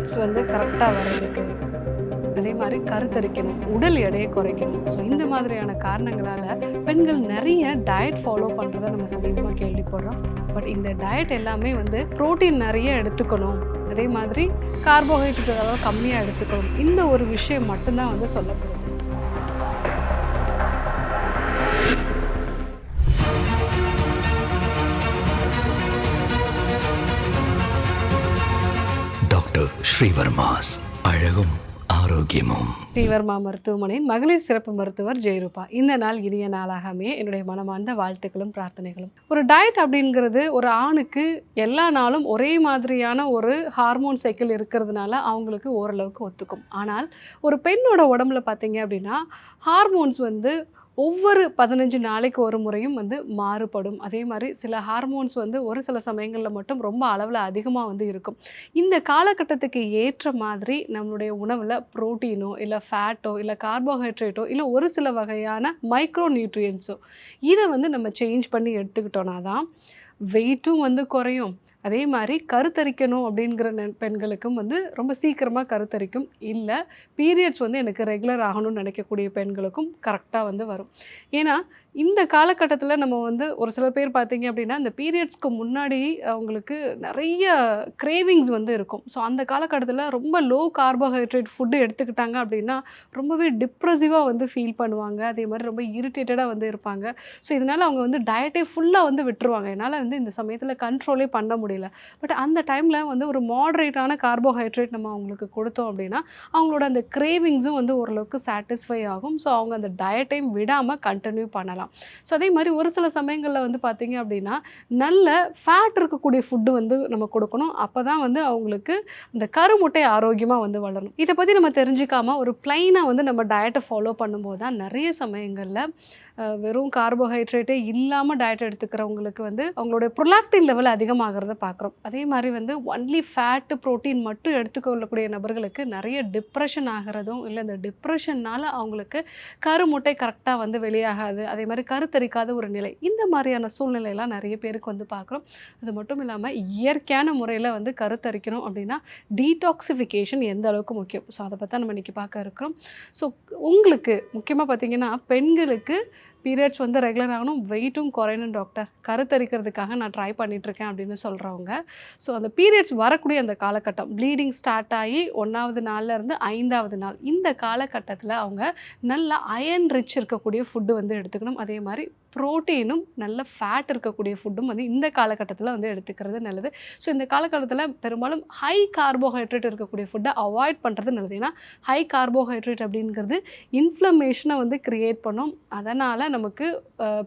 Periods வந்து கரெக்டாக வர்றதுக்கு, அதே மாதிரி கருத்தரிக்கணும், உடல் எடையை குறைக்கணும். ஸோ இந்த மாதிரியான காரணங்களால் பெண்கள் நிறைய டயட் ஃபாலோ பண்ணுறதை நம்ம சமீபமாக கேள்விப்படுறோம். பட் இந்த டயட் எல்லாமே வந்து புரோட்டீன் நிறைய எடுத்துக்கணும், அதே மாதிரி கார்போஹைட்ரேட் அளவு கம்மியாக எடுத்துக்கணும், இந்த ஒரு விஷயம் மட்டும்தான் வந்து சொல்லப்படுது. டாக்டர் ஸ்ரீவர்மாஸ் அழகும் ஆரோக்கியமும். ஸ்ரீவர்மா மருத்துவமனையின் மகளிர் சிறப்பு மருத்துவர் ஜெயரூபா. இந்த நாள் இனிய நாளாகவே என்னுடைய மனமார்ந்த வாழ்த்துக்களும் பிரார்த்தனைகளும். ஒரு டயட் அப்படிங்கிறது ஒரு ஆணுக்கு எல்லா நாளும் ஒரே மாதிரியான ஒரு ஹார்மோன் சைக்கிள் இருக்கிறதுனால அவங்களுக்கு ஓரளவுக்கு ஒத்துக்கும். ஆனால் ஒரு பெண்ணோட உடம்புல பார்த்தீங்க அப்படின்னா ஹார்மோன்ஸ் வந்து ஒவ்வொரு 15 நாளைக்கு ஒரு முறையும் வந்து மாறுபடும். அதே மாதிரி சில ஹார்மோன்ஸ் வந்து ஒரு சில சமயங்களில் மட்டும் ரொம்ப அளவில் அதிகமாக வந்து இருக்கும். இந்த காலகட்டத்துக்கு ஏற்ற மாதிரி நம்மளுடைய உணவில் புரோட்டீனோ இல்லை ஃபேட்டோ இல்லை கார்போஹைட்ரேட்டோ இல்லை ஒரு சில வகையான மைக்ரோ நியூட்ரியன்ஸோ இதை வந்து நம்ம சேஞ்ச் பண்ணி எடுத்துக்கிட்டோன்னா தான் வெயிட்டும் வந்து குறையும். அதே மாதிரி கருத்தரிக்கணும் அப்படிங்கிற பெண்களுக்கும் வந்து ரொம்ப சீக்கிரமாக கருத்தரிக்கும். இல்லை பீரியட்ஸ் வந்து எனக்கு ரெகுலர் ஆகணும்னு நினைக்கக்கூடிய பெண்களுக்கும் கரெக்டாக வந்து வரும். ஏன்னா இந்த காலகட்டத்தில் நம்ம வந்து ஒரு சில பேர் பார்த்தீங்க அப்படின்னா இந்த பீரியட்ஸ்க்கு முன்னாடி அவங்களுக்கு நிறைய கிரேவிங்ஸ் வந்து இருக்கும். ஸோ அந்த காலகட்டத்தில் ரொம்ப லோ கார்போஹைட்ரேட் ஃபுட்டு எடுத்துக்கிட்டாங்க அப்படின்னா ரொம்பவே டிப்ரெசிவாக வந்து ஃபீல் பண்ணுவாங்க. அதே மாதிரி ரொம்ப இரிட்டேட்டடாக வந்து இருப்பாங்க. ஸோ இதனால் அவங்க வந்து டயட்டே ஃபுல்லாக வந்து விட்டுருவாங்க. என்னால் வந்து இந்த சமயத்தில் கண்ட்ரோலே பண்ண முடியல. பட் அந்த டைமில் வந்து ஒரு மாடரேட்டான கார்போஹைட்ரேட் நம்ம அவங்களுக்கு கொடுத்தோம் அப்படின்னா அவங்களோட அந்த கிரேவிங்ஸும் வந்து ஓரளவுக்கு சாட்டிஸ்ஃபை ஆகும். ஸோ அவங்க அந்த டயட்டையும் விடாமல் கண்டினியூ பண்ணலாம். ஸோ அதே மாதிரி ஒரு சில சமயங்களில் வந்து பார்த்தீங்க அப்படின்னா நல்ல ஃபேட் இருக்கக்கூடிய ஃபுட்டு வந்து நம்ம கொடுக்கணும். அப்போ தான் வந்து அவங்களுக்கு இந்த கருமுட்டை ஆரோக்கியமாக வந்து வளரும். இதை பற்றி நம்ம தெரிஞ்சுக்காமல் ஒரு ப்ளைனாக வந்து நம்ம டயட்டை ஃபாலோ பண்ணும்போது தான் நிறைய சமயங்களில் வெறும் கார்போஹைட்ரேட்டே இல்லாமல் டயட் எடுத்துக்கிறவங்களுக்கு வந்து அவங்களுடைய ப்ரொலாக்டின் லெவல் அதிகமாகிறத பார்க்குறோம். அதே மாதிரி வந்து ஒன்லி ஃபேட்டு ப்ரோட்டீன் மட்டும் எடுத்துக்கொள்ளக்கூடிய நபர்களுக்கு நிறைய டிப்ரெஷன் ஆகிறதும் இல்லை இந்த டிப்ரெஷன்னால் அவங்களுக்கு கருமுட்டை கரெக்டாக வந்து வெளியாகாது, அதே மாதிரி கருத்தரிக்காத ஒரு நிலை, இந்த மாதிரியான சூழ்நிலையெல்லாம் நிறைய பேருக்கு வந்து பார்க்குறோம். அது மட்டும் இல்லாமல் இயற்கையான முறையில் வந்து கருத்தரிக்கணும் அப்படின்னா டீடாக்சிஃபிகேஷன் எந்த அளவுக்கு முக்கியம். ஸோ அதை பற்றி நம்ம இன்றைக்கி பார்க்க இருக்கிறோம். ஸோ உங்களுக்கு முக்கியமாக பார்த்திங்கன்னா பெண்களுக்கு பீரியட்ஸ் வந்து ரெகுலர் ஆகணும், வெயிட்டும் குறையணும் டாக்டர், கருத்தரிக்கிறதுக்காக நான் ட்ரை பண்ணிகிட்ருக்கேன் அப்படின்னு சொல்கிறவங்க, ஸோ அந்த பீரியட்ஸ் வரக்கூடிய அந்த காலகட்டம் ப்ளீடிங் ஸ்டார்ட் ஆகி 1வது நாள்லேருந்து 5வது நாள் இந்த காலகட்டத்தில் அவங்க நல்ல அயன் ரிச் இருக்கக்கூடிய ஃபுட்டு வந்து எடுத்துக்கணும். அதே மாதிரி ப்ரோட்டீனும் நல்ல ஃபேட் இருக்கக்கூடிய ஃபுட்டும் வந்து இந்த காலகட்டத்தில் வந்து எடுத்துக்கிறது நல்லது. ஸோ இந்த காலகட்டத்தில் பெரும்பாலும் ஹை கார்போஹைட்ரேட் இருக்கக்கூடிய ஃபுட்டை அவாய்ட் பண்ணுறது நல்லது. ஏன்னா ஹை கார்போஹைட்ரேட் அப்படிங்கிறது இன்ஃப்ளமேஷனை வந்து க்ரியேட் பண்ணும். அதனால் நமக்கு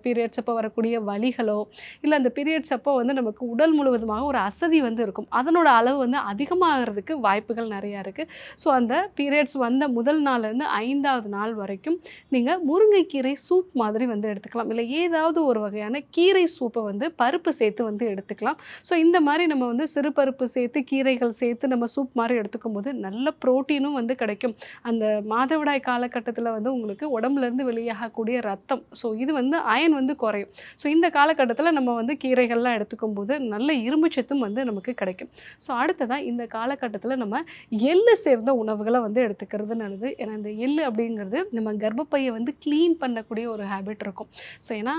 பீரியட்ஸ் அப்போ வரக்கூடிய வலிகளோ இல்லை அந்த பீரியட்ஸ் அப்போ வந்து நமக்கு உடல் முழுவதுமாக ஒரு அசதி வந்து இருக்கும். அதனோட அளவு வந்து அதிகமாகிறதுக்கு வாய்ப்புகள் நிறையா இருக்குது. ஸோ அந்த பீரியட்ஸ் வந்த முதல் நாள்லேருந்து 5வது நாள் வரைக்கும் நீங்கள் முருங்கைக்கீரை சூப் மாதிரி வந்து எடுத்துக்கலாம். இல்லை ஏதாவது ஒரு வகையான கீரை சூப்பை வந்து பருப்பு சேர்த்து வந்து எடுத்துக்கலாம். ஸோ இந்த மாதிரி நம்ம வந்து சிறு பருப்பு சேர்த்து கீரைகள் சேர்த்து நம்ம சூப் மாதிரி எடுத்துக்கும் போது நல்ல ப்ரோட்டீனும் வந்து கிடைக்கும். அந்த மாதவிடாய் காலகட்டத்தில் வந்து உங்களுக்கு உடம்புலேருந்து வெளியாகக்கூடிய ரத்தம், ஸோ இது வந்து அயன் வந்து குறையும். ஸோ இந்த காலகட்டத்தில் நம்ம வந்து கீரைகள்லாம் எடுத்துக்கும் போது நல்ல இரும்புச்சத்தும் வந்து நமக்கு கிடைக்கும். ஸோ அடுத்ததாக இந்த காலகட்டத்தில் நம்ம எள்ளு சேர்ந்த உணவுகளை வந்து எடுத்துக்கிறது நல்லது. ஏன்னா இந்த எள்ளு அப்படிங்கிறது நம்ம கர்ப்பப்பையை வந்து க்ளீன் பண்ணக்கூடிய ஒரு ஹேபிட் இருக்கும். ஸோ ஏன்னா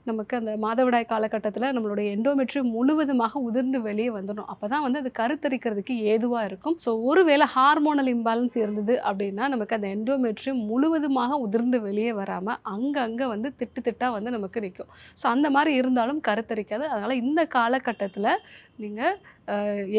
நமக்கு அந்த மாதவிடாய் காலகட்டத்தில் நம்மளுடைய எண்டோமெட்ரியம் முழுவதுமாக உதிர்ந்து வெளியே வந்துடும். அப்போ தான் வந்து அது கருத்தரிக்கிறதுக்கு ஏதுவாக இருக்கும். ஸோ ஒருவேளை ஹார்மோனல் இம்பேலன்ஸ் இருந்தது அப்படின்னா நமக்கு அந்த எண்டோமெட்ரியம் முழுவதுமாக உதிர்ந்து வெளியே வராமல் அங்கங்கே வந்து திட்டாக வந்து நமக்கு நிற்கும். ஸோ அந்த மாதிரி இருந்தாலும் கருத்தரிக்காது. அதனால் இந்த காலகட்டத்தில் நீங்கள்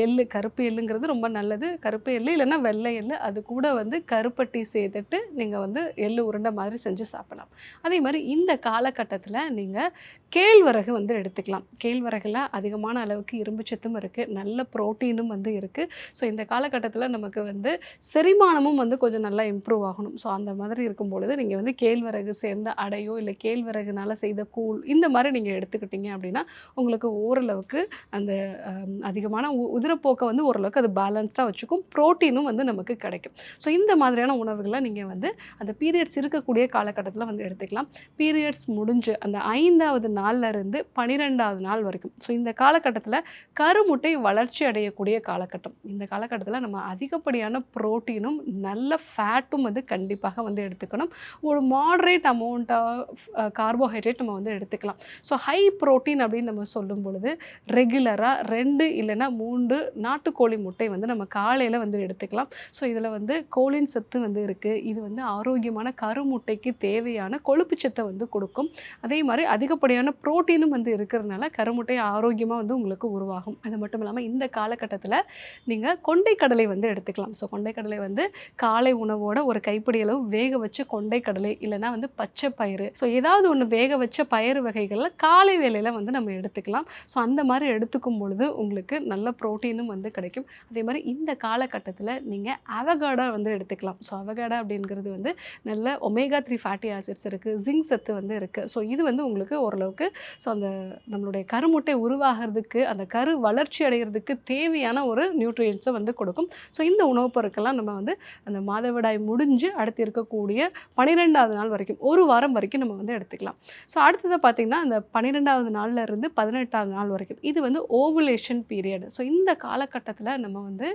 எள்ளு, கருப்பு எள்ளுங்கிறது ரொம்ப நல்லது. கருப்பு எள்ளு இல்லைன்னா வெள்ளை எள்ளு, அது கூட வந்து கருப்பட்டி சேர்த்துட்டு நீங்கள் வந்து எள்ளு உருண்டை மாதிரி செஞ்சு சாப்பிடலாம். அதே மாதிரி இந்த காலகட்டத்தில் நீங்கள் கேழ்வரகு வந்து எடுத்துக்கலாம். கேழ்வரகுல அதிகமான அளவுக்கு இரும்புச்சத்தும் இருக்குது, நல்ல ப்ரோட்டீனும் வந்து இருக்குது. ஸோ இந்த காலகட்டத்தில் நமக்கு வந்து செரிமானமும் வந்து கொஞ்சம் நல்லா இம்ப்ரூவ் ஆகணும். ஸோ அந்த மாதிரி இருக்கும் பொழுது நீங்கள் வந்து கேழ்வரகு சேர்ந்த அடையோ இல்லை கேழ்வரகுனால செய்த கூழ் இந்த மாதிரி நீங்கள் எடுத்துக்கிட்டீங்க அப்படின்னா உங்களுக்கு ஓரளவுக்கு அந்த அதிகமான ஆனால் உதிரப்போக்கை வந்து ஓரளவுக்கு அது பேலன்ஸ்டாக வச்சுக்கும். புரோட்டீனும் வந்து நமக்கு கிடைக்கும். ஸோ இந்த மாதிரியான உணவுகளை நீங்கள் வந்து அந்த பீரியட்ஸ் இருக்கக்கூடிய காலகட்டத்தில் வந்து எடுத்துக்கலாம். பீரியட்ஸ் முடிஞ்சு அந்த 5வது நாள்ல இருந்து 12வது நாள் வரைக்கும். ஸோ இந்த காலகட்டத்தில் கருமுட்டை வளர்ச்சி அடையக்கூடிய காலகட்டம். இந்த காலகட்டத்தில் நம்ம அதிகப்படியான புரோட்டீனும் நல்ல ஃபேட்டும் வந்து கண்டிப்பாக வந்து எடுத்துக்கணும். ஒரு மாடரேட் அமௌண்ட் ஆஃப் கார்போஹைட்ரேட் நம்ம வந்து எடுத்துக்கலாம். ஸோ ஹை புரோட்டீன் அப்படின்னு நம்ம சொல்லும் பொழுது ரெகுலராக 2 இல்லைன்னா 3 நாட்டுக்கோழி முட்டை வந்து நம்ம காலையில் வந்து எடுத்துக்கலாம். ஸோ இதில் வந்து கோலின் சத்து வந்து இருக்குது. இது வந்து ஆரோக்கியமான கருமுட்டைக்கு தேவையான கொழுப்பு சத்தை வந்து கொடுக்கும். அதே மாதிரி அதிகப்படியான புரோட்டீனும் வந்து இருக்கிறதுனால கருமுட்டை ஆரோக்கியமாக வந்து உங்களுக்கு உருவாகும். அது மட்டும் இல்லாமல் இந்த காலகட்டத்தில் நீங்கள் கொண்டைக்கடலை வந்து எடுத்துக்கலாம். ஸோ கொண்டைக்கடலை வந்து காலை உணவோட ஒரு கைப்பிடி அளவு வேக வச்ச கொண்டைக்கடலை இல்லைனா வந்து பச்சை பயிறு, ஸோ ஏதாவது ஒன்று வேக வச்ச பயிறு வகைகளில் காலை வேளையில் வந்து நம்ம எடுத்துக்கலாம். ஸோ அந்த மாதிரி எடுத்துக்கும் பொழுது உங்களுக்கு நல்ல புரோட்டீனும் வந்து கிடைக்கும். அதே மாதிரி இந்த காலகட்டத்தில் நீங்கள் அவகாடோ வந்து எடுத்துக்கலாம். ஸோ அவகாடோ அப்படிங்கிறது வந்து நல்ல ஒமேகா 3 ஃபேட்டி ஆசிட்ஸ் இருக்குது, ஜிங்க் சத்து வந்து இருக்குது. ஸோ இது வந்து உங்களுக்கு ஓரளவுக்கு ஸோ அந்த நம்மளுடைய கருமுட்டை உருவாகிறதுக்கு அந்த கரு வளர்ச்சி அடைகிறதுக்கு தேவையான ஒரு நியூட்ரியன்ஸை வந்து கொடுக்கும். ஸோ இந்த உணவுப் பொருட்கள்லாம் நம்ம வந்து அந்த மாதவிடாய் முடிஞ்சு அடுத்து இருக்கக்கூடிய 12வது நாள் வரைக்கும் ஒரு வாரம் வரைக்கும் நம்ம வந்து எடுத்துக்கலாம். ஸோ அடுத்தது பார்த்திங்கன்னா அந்த 12வது நாள்ல இருந்து 18வது நாள் வரைக்கும் இது வந்து ஓவுலேஷன் பீரியட். ஸோ இந்த காலகட்டத்தில் நம்ம வந்து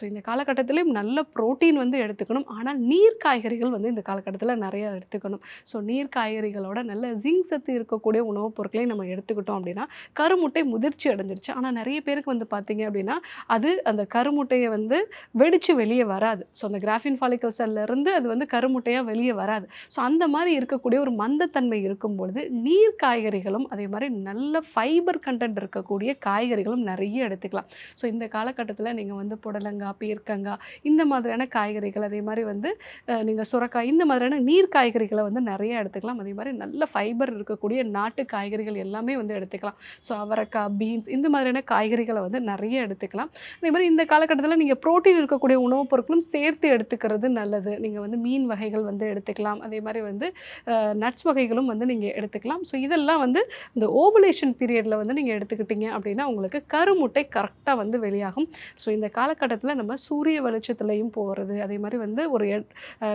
இந்த காலகட்டத்திலையும் நல்ல புரோட்டீன் வந்து எடுத்துக்கணும். ஆனால் நீர் காய்கறிகள் வந்து இந்த காலகட்டத்தில் நிறைய எடுத்துக்கணும். ஸோ நீர் காய்கறிகளோட நல்ல ஜிங்க் சத்து இருக்கக்கூடிய உணவுப் பொருட்களையும் நம்ம எடுத்துக்கிட்டோம் அப்படின்னா கருமுட்டை முதிர்ச்சி அடைஞ்சிருச்சு. ஆனால் நிறைய பேருக்கு வந்து பார்த்திங்க அப்படின்னா அது அந்த கருமுட்டையை வந்து வெடித்து வெளியே வராது. ஸோ அந்த கிராஃபின் ஃபாலிக்கல் செல்லிருந்து அது வந்து கருமுட்டையாக வெளியே வராது. ஸோ அந்த மாதிரி இருக்கக்கூடிய ஒரு மந்தத்தன்மை இருக்கும் பொழுது நீர் காய்கறிகளும் அதே மாதிரி நல்ல ஃபைபர் கண்டென்ட் இருக்கக்கூடிய காய்கறிகளும் நிறைய எடுத்துக்கலாம். ஸோ இந்த காலகட்டத்தில் நீங்கள் வந்து புடலங்காய், பீர்க்கங்காய் இந்த மாதிரியான காய்கறிகள், அதே மாதிரி வந்து நீங்கள் சுரக்காய் இந்த மாதிரியான நீர் காய்கறிகளை வந்து நிறைய எடுத்துக்கலாம். அதே மாதிரி நல்ல ஃபைபர் இருக்கக்கூடிய நாட்டு காய்கறிகள் எல்லாமே வந்து எடுத்துக்கலாம். ஸோ அவரைக்காய், பீன்ஸ் இந்த மாதிரியான காய்கறிகளை வந்து நிறைய எடுத்துக்கலாம். அதே மாதிரி இந்த காலகட்டத்தில் நீங்கள் புரோட்டீன் இருக்கக்கூடிய உணவுப் பொருட்களும் சேர்த்து எடுத்துக்கிறது நல்லது. நீங்கள் வந்து மீன் வகைகள் வந்து எடுத்துக்கலாம். அதே மாதிரி வந்து நட்ஸ் வகைகளும் வந்து நீங்கள் எடுத்துக்கலாம். ஸோ இதெல்லாம் வந்து இந்த ஓவுலேஷன் பீரியடில் வந்து நீங்கள் எடுத்துக்கிட்டீங்க அப்படின்னா உங்களுக்கு கருமுட்டை கரெக்டாக வந்து வெளியாகும். ஸோ இந்த காலகட்டத்தில் நம்ம சூரிய வெளிச்சத்துலையும் போகிறது, அதே மாதிரி வந்து ஒரு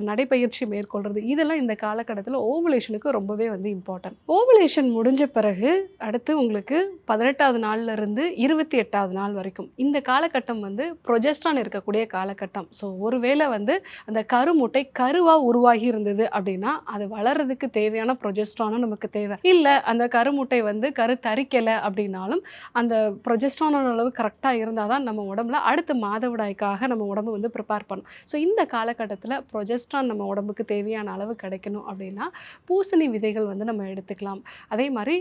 நடைப்பயிற்சி மேற்கொள்கிறது, இதெல்லாம் இந்த காலகட்டத்தில் ஓவுலேஷனுக்கு ரொம்பவே வந்து இம்பார்ட்டன்ட். ஓவுலேஷன் முடிஞ்ச பிறகு அடுத்து உங்களுக்கு 18வது நாள்ல இருந்து 28வது நாள் வரைக்கும் இந்த காலகட்டம் வந்து ப்ரொஜெஸ்ட்ரான் இருக்கக்கூடிய காலகட்டம். ஸோ ஒருவேளை வந்து அந்த கருமுட்டை கருவாக உருவாகி இருந்தது அப்படின்னா அது வளர்றதுக்கு தேவையான ப்ரொஜெஸ்ட்ரானும் நமக்கு தேவை. இல்லை அந்த கருமுட்டை வந்து கரு தரிக்கலை அப்படின்னாலும் அந்த ப்ரொஜெஸ்ட்ரானோட அளவு கரெக்டாக இருந்தால் தான் நம்ம உடம்புல அடுத்த மாதவிடாய்க்காக நம்ம உடம்பு வந்து ப்ரிப்பேர் பண்ணும். ஸோ இந்த காலகட்டத்தில் ப்ரொஜெஸ்ட்ரான் நம்ம உடம்புக்கு தேவையான அளவு கிடைக்கணும் அப்படின்னா பூசணி விதைகள் வந்து நம்ம எடுத்துக்கலாம். அதே மாதிரி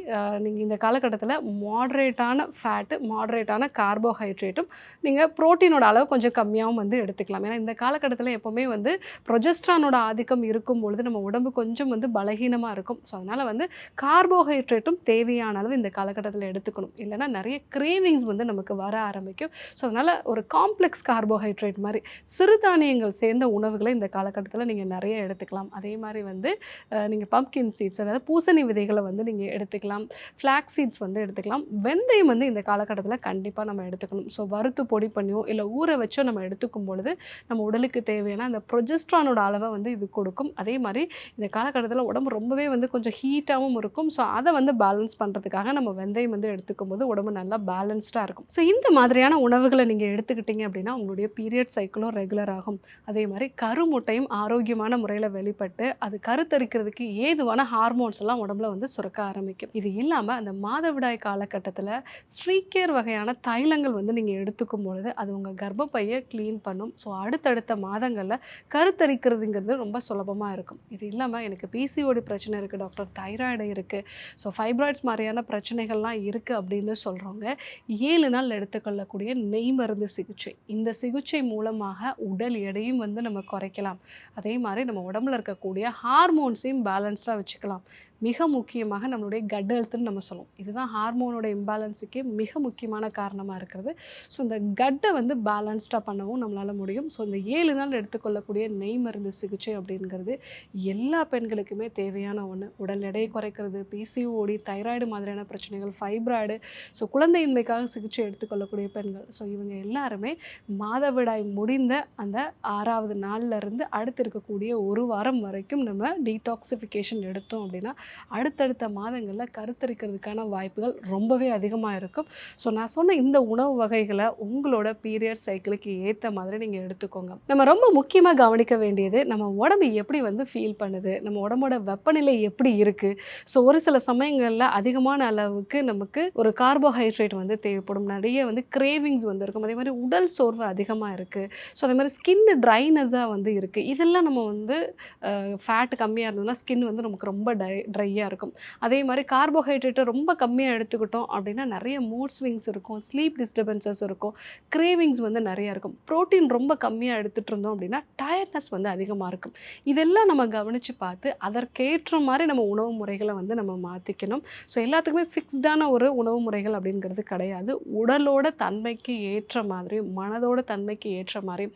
நீங்கள் இந்த காலகட்டத்தில் மாடரேட்டான ஃபேட்டு, மாடரேட்டான கார்போஹைட்ரேட்டும் நீங்கள் ப்ரோட்டீனோட அளவு கொஞ்சம் கம்மியாகவும் வந்து எடுத்துக்கலாம். ஏன்னா இந்த காலகட்டத்தில் எப்போவுமே வந்து ப்ரொஜெஸ்ட்ரானோட ஆதிக்கம் இருக்கும் பொழுது நம்ம உடம்பு கொஞ்சம் வந்து பலகீனமாக இருக்கும். ஸோ அதனால் வந்து கார்போஹைட்ரேட்டும் தேவையான அளவு இந்த காலகட்டத்தில் எடுத்துக்கணும். இல்லைனா நிறைய கிரேவிங்ஸ் வந்து நமக்கு வர ஆரம்பிக்கும். ஸோ அதனால் ஒரு காம்ப்ளெக்ஸ் கார்போஹைட்ரேட் மாதிரி சிறுதானியங்கள் சேர்ந்த உணவுகளை இந்த காலகட்டத்தில் நீங்கள் நிறைய எடுத்துக்கலாம். அதே மாதிரி வந்து நீங்கள் பம்ப்கின் சீட்ஸ், அதாவது பூசணி விதைகளை வந்து நீங்கள் எடுத்துக்கலாம். ஃப்ளாக்ஸ் சீட்ஸ் வந்து எடுத்துக்கலாம். வெந்தயம் வந்து இந்த காலகட்டத்தில் கண்டிப்பாக நம்ம எடுத்துக்கணும். ஸோ வறுத்து பொடி பண்ணியோ இல்லை ஊற வச்சோ நம்ம எடுத்துக்கும் பொழுது நம்ம உடலுக்கு தேவையான அந்த ப்ரொஜெஸ்ட்ரானோட அளவை வந்து இது கொடுக்கும். அதே மாதிரி இந்த காலகட்டத்தில் உடம்பு ரொம்பவே வந்து கொஞ்சம் ஹீட்டாகவும் இருக்கும். ஸோ அதை வந்து பேலன்ஸ் பண்ணுறதுக்காக நம்ம வெந்தயம் வந்து எடுத்துக்கும் போது உடம்பு நல்லா பேலன்ஸ்டாக இருக்கும். ஸோ இந்த மாதிரியான உணவுகளை நீங்கள் எடுத்துக்கிட்டீங்க அப்படின்னா உங்களுடைய பீரியட் சைக்கிளும் ரெகுலர் ஆகும். அதே மாதிரி கருமுட்டையும் ஆரோக்கியமான முறையில் வெளிப்பட்டு அது கருத்தரிக்கிறதுக்கு ஏதுவான ஹார்மோன்ஸ் எல்லாம் உடம்புல வந்து சுரக்க ஆரம்பிக்கும். இது இல்லாமல் அந்த மாதவிடாய் காலகட்டத்தில் ஸ்ட்ரீக்கேர் வகையான தைலங்கள் வந்து நீங்கள் எடுத்துக்கும் பொழுது அது உங்கள் கர்ப்பப்பையை க்ளீன் பண்ணும். ஸோ அடுத்தடுத்த மாதங்களில் கருத்தரிக்கிறதுங்கிறது ரொம்ப சுலபமாக இருக்கும். இது இல்லாமல் எனக்கு பிசிஓடி பிரச்சனை இருக்குது டாக்டர், தைராய்டு இருக்குது, ஸோ ஃபைப்ராய்ட்ஸ் மாதிரியான பிரச்சனைகள்லாம் இருக்குது அப்படின்னு சொல்கிறவங்க 7 நாள் எடுத்துக்கொள்ளக்கூடிய நெய் மருந்து சிகிச்சை, இந்த சிகிச்சை மூலமாக உடல் எடையும் வந்து நம்ம குறைக்கலாம். அதே மாதிரி நம்ம உடம்புல இருக்கக்கூடிய ஹார்மோன்ஸையும் பேலன்ஸ்டாக வச்சுக்கலாம். மிக முக்கியமாக நம்மளுடைய கட் ஹெல்த்துன்னு நம்ம சொல்லுவோம். இதுதான் ஹார்மோனோட இம்பேலன்ஸுக்கே மிக முக்கியமான காரணமாக இருக்கிறது. ஸோ இந்த கட்டை வந்து பேலன்ஸ்டாக பண்ணவும் நம்மளால் முடியும். ஸோ இந்த 7 நாள் எடுத்துக்கொள்ளக்கூடிய நெய் மருந்து சிகிச்சை அப்படிங்கிறது எல்லா பெண்களுக்குமே தேவையான ஒன்று. உடல் எடையை குறைக்கிறது, பிசிஓடி, தைராய்டு மாதிரியான பிரச்சனைகள், ஃபைப்ராய்டு, ஸோ குழந்தையின்மைக்காக சிகிச்சை எடுத்துக்கொள்ளக்கூடிய பெண்கள், ஸோ இவங்க எல்லாருமே மாதவிடாய் முடிந்த அந்த 6வது நாள்ல இருந்து அடுத்து இருக்கக்கூடிய 1 வாரம் வரைக்கும் நம்ம டீடாக்சிஃபிகேஷன் எடுத்தோம் அப்படின்னா அடுத்தடுத்த மாதங்களில் கருத்தரிக்கிறதுக்கான வாய்ப்புகள் ரொம்பவே அதிகமாக இருக்கும். ஸோ நான் சொன்ன இந்த உணவு வகைகளை உங்களோட பீரியட் சைக்கிளுக்கு ஏற்ற மாதிரி நீங்கள் எடுத்துக்கோங்க. நம்ம ரொம்ப முக்கியமாக கவனிக்க வேண்டியது நம்ம உடம்பு எப்படி வந்து ஃபீல் பண்ணுது, நம்ம உடம்போட வெப்பநிலை எப்படி இருக்குது. ஸோ ஒரு சில சமயங்களில் அதிகமான அளவுக்கு நமக்கு ஒரு கார்போஹைட்ரேட் வந்து தேவைப்படும், நிறைய வந்து கிரேவிங்ஸ் வந்து இருக்கும், அதே மாதிரி உடல் சோர்வு அதிகமாக இருக்குது, ஸோ அதே மாதிரி ஸ்கின் ட்ரைனஸாக வந்து இருக்குது. இதெல்லாம் நம்ம வந்து ஃபேட் கம்மியாக இருந்ததுன்னா ஸ்கின் வந்து நமக்கு ரொம்ப ட்ரையாக இருக்கும். அதே மாதிரி கார்போஹைட்ரேட்டை ரொம்ப கம்மியாக எடுத்துக்கிட்டோம் அப்படின்னா நிறைய மூட் ஸ்விங்ஸ் இருக்கும், ஸ்லீப் டிஸ்டர்பன்சஸ் இருக்கும், கிரேவிங்ஸ் வந்து நிறையா இருக்கும். ப்ரோட்டீன் ரொம்ப கம்மியாக எடுத்துகிட்டு இருந்தோம் அப்படின்னா டயர்ட்னஸ் வந்து அதிகமாக இருக்கும். இதெல்லாம் நம்ம கவனித்து பார்த்து அதற்கேற்ற மாதிரி நம்ம உணவு முறைகளை வந்து நம்ம மாற்றிக்கணும். ஸோ எல்லாத்துக்குமே ஃபிக்ஸ்டான ஒரு உணவு முறைகள் அப்படிங்கிறது கிடையாது. உடலோட தன்மைக்கு ஏற்ற மாதிரி, மனதோட தன்மைக்கு ஏற்ற மாதிரி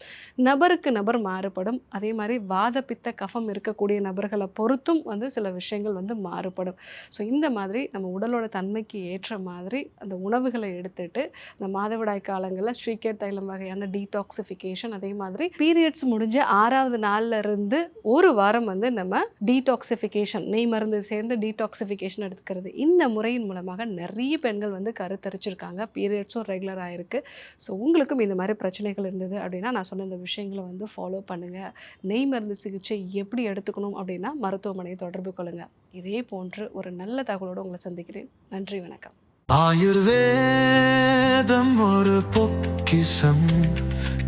நபருக்கு நபர் மாறுபடும். அதே மாதிரி வாத பித்த கஃபம் இருக்கக்கூடிய நபர்களை பொறுத்தும் வந்து சில விஷயங்கள் வந்து மாறுபடும். ஸோ இந்த மாதிரி நம்ம உடலோட தன்மைக்கு ஏற்ற மாதிரி அந்த உணவுகளை எடுத்துட்டு அந்த மாதவிடாய் காலங்களில் ஸ்ரீகேட் தைலம் வகையான டீடாக்சிஃபிகேஷன், அதே மாதிரி பீரியட்ஸ் முடிஞ்ச 6வது நாள்ல இருந்து 1 வாரம் வந்து நம்ம டீடாக்சிஃபிகேஷன், நெய் மருந்து சேர்ந்து டீடாக்சிஃபிகேஷன் எடுத்துக்கிறது. இந்த முறையின் மூலமாக நிறைய பெண்கள் வந்து கருத்தரிச்சிருக்காங்க, பீரியட்ஸும் ரெகுலர் ஆயிருக்கு. ஸோ உங்களுக்கும் இந்த மாதிரி பிரச்சனைகள் இருந்தது அப்படின்னா நான் சொன்ன இந்த விஷயங்களை வந்து ஃபாலோ பண்ணுங்கள். நெய் மருந்து சிகிச்சை எப்படி எடுத்துக்கணும் அப்படின்னா மருத்துவமனையை தொடர்பு கொள்ளுங்கள். இதே போன்று ஒரு நல்ல தகவலோடு உங்களை சந்திக்கிறேன். நன்றி, வணக்கம். ஆயுர்வேதம் ஒரு பொக்கிஷம்,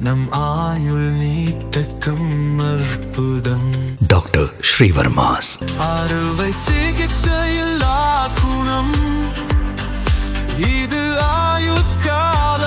நம் ஆயுள் நீட்டக்கும் அற்புதம். டாக்டர் ஸ்ரீவர்மாஸ் அறுவை சிகிச்சையில் குணம், இது ஆயுட்கால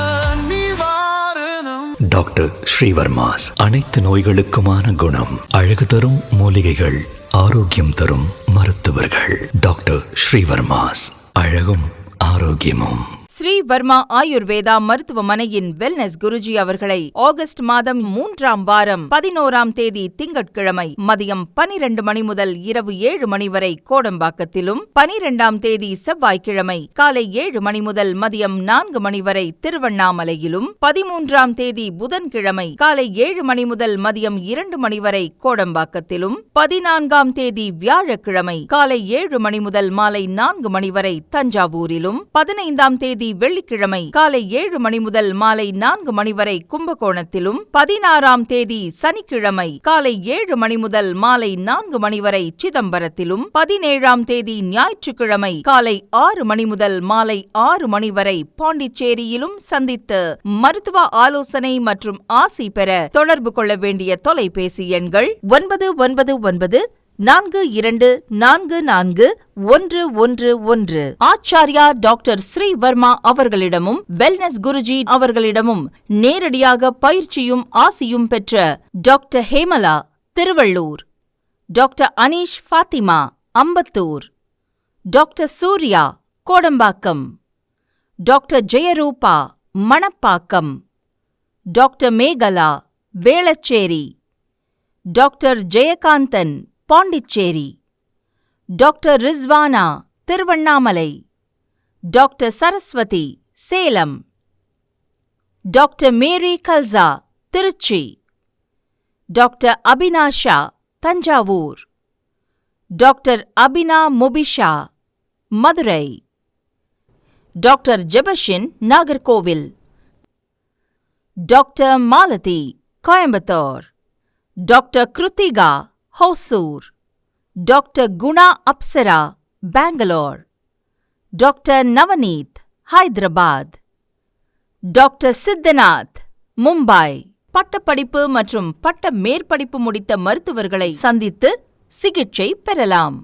நிவாரணம். டாக்டர் ஸ்ரீவர்மாஸ் அனைத்து நோய்களுக்குமான குணம், அழகு தரும் மூலிகைகள், ஆரோக்கியம் தரும் மருத்துவர்கள். டாக்டர் ஸ்ரீவர்மாஸ், அழகும் ஆரோக்கியமும். ஸ்ரீ வர்மா ஆயுர்வேதா மருத்துவமனையின் வெல்னஸ் குருஜி அவர்களை ஆகஸ்ட் மாதம் 3ஆம் வாரம் 11ஆம் தேதி திங்கட்கிழமை மதியம் 12 மணி முதல் இரவு 7 மணி வரை கோடம்பாக்கத்திலும், 12ஆம் தேதி செவ்வாய்க்கிழமை காலை 7 மணி முதல் மதியம் 4 மணி வரை திருவண்ணாமலையிலும், 13ஆம் தேதி புதன்கிழமை காலை 7 மணி முதல் மதியம் 2 மணி வரை கோடம்பாக்கத்திலும், 14ஆம் தேதி வியாழக்கிழமை காலை 7 மணி முதல் மாலை 4 மணி வரை தஞ்சாவூரிலும், 15ஆம் தேதி வெள்ளிக்கிழமை காலை 7 மணி முதல் மாலை 4 மணி வரை கும்பகோணத்திலும், 16ஆம் தேதி சனிக்கிழமை காலை 7 மணி முதல் மாலை 4 மணி வரை சிதம்பரத்திலும், 17ஆம் தேதி ஞாயிற்றுக்கிழமை காலை 6 மணி முதல் மாலை 6 மணி வரை பாண்டிச்சேரியிலும் சந்தித்து மருத்துவ ஆலோசனை மற்றும் ஆசி பெற தொடர்பு கொள்ள வேண்டிய தொலைபேசி எண்கள் 9994441111. ஆச்சாரியா டாக்டர் ஸ்ரீ வர்மா அவர்களிடமும் வெல்னஸ் குருஜி அவர்களிடமும் நேரடியாக பயிற்சியும் ஆசியும் பெற்ற doctor Hemala Tiruvallur, doctor Aneesh Fathima Ambattur, doctor Surya Kodambakkam, doctor Jayarupa Manapakkam, doctor Mekala Velachery, doctor Jayakanthan Pondicherry, doctor Rizwana Tiruvannamalai, doctor Saraswathi Salem, doctor Mary Kalsa Trichy, doctor Abinasha Thanjavur, doctor Abina Mobisha Madurai, doctor Jebashin Nagercoil, doctor Malathi Coimbatore, doctor Kiruthika Hosur, doctor Guna Apsara Bangalore, doctor Navneeth Hyderabad, doctor Siddhanath Mumbai. பட்டப்படிப்பு மற்றும் பட்ட மேற்படிப்பு முடித்த மருத்துவர்களை சந்தித்து சிகிச்சை பெறலாம்.